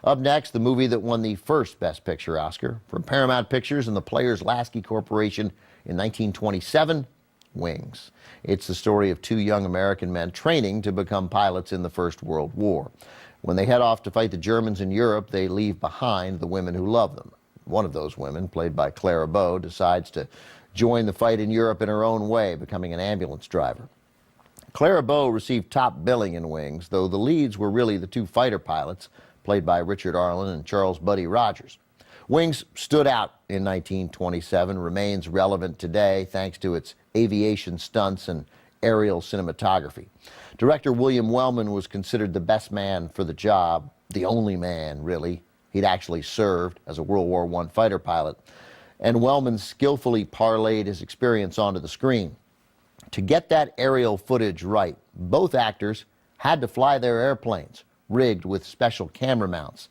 Up next, the movie that won the first Best Picture Oscar from Paramount Pictures and the Players-Lasky Corporation in 1927, Wings. It's the story of two young American men training to become pilots in the First World War. When they head off to fight the Germans in Europe, they leave behind the women who love them. One of those women, played by Clara Bow, decides to join the fight in Europe in her own way, becoming an ambulance driver. Clara Bow received top billing in Wings, though the leads were really the two fighter pilots, played by Richard Arlen and Charles Buddy Rogers. Wings stood out in 1927, remains relevant today thanks to its aviation stunts and aerial cinematography. Director William Wellman was considered the best man for the job, the only man, really. He'd actually served as a World War I fighter pilot, and Wellman skillfully parlayed his experience onto the screen. To get that aerial footage right, both actors had to fly their airplanes, rigged with special camera mounts.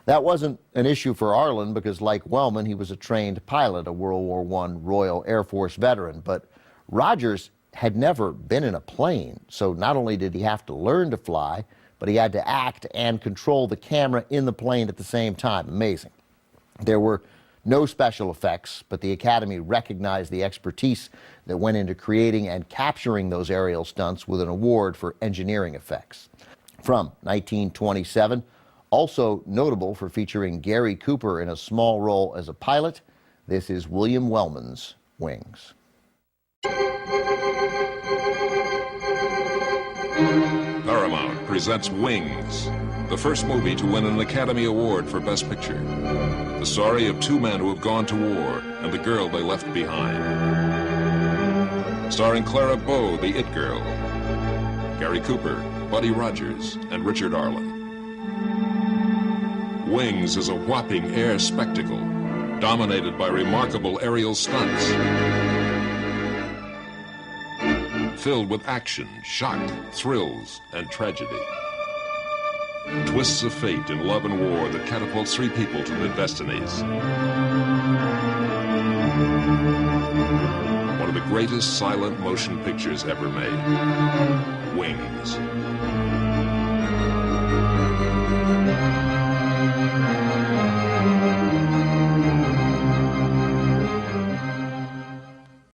That wasn't an issue for Arlen because, like Wellman, he was a trained pilot, a World War I Royal Air Force veteran. But Rogers had never been in a plane, so not only did he have to learn to fly, but he had to act and control the camera in the plane at the same time. Amazing. There were no special effects, but the Academy recognized the expertise that went into creating and capturing those aerial stunts with an award for engineering effects. From 1927, also notable for featuring Gary Cooper in a small role as a pilot, this is William Wellman's Wings. Paramount presents Wings, the first movie to win an Academy Award for Best Picture. The story of two men who have gone to war and the girl they left behind. Starring Clara Bow, the It Girl, Gary Cooper, Buddy Rogers, and Richard Arlen. Wings is a whopping air spectacle, dominated by remarkable aerial stunts. Filled with action, shock, thrills, and tragedy. Twists of fate in love and war that catapults three people to their destinies. One of the greatest silent motion pictures ever made. Wings.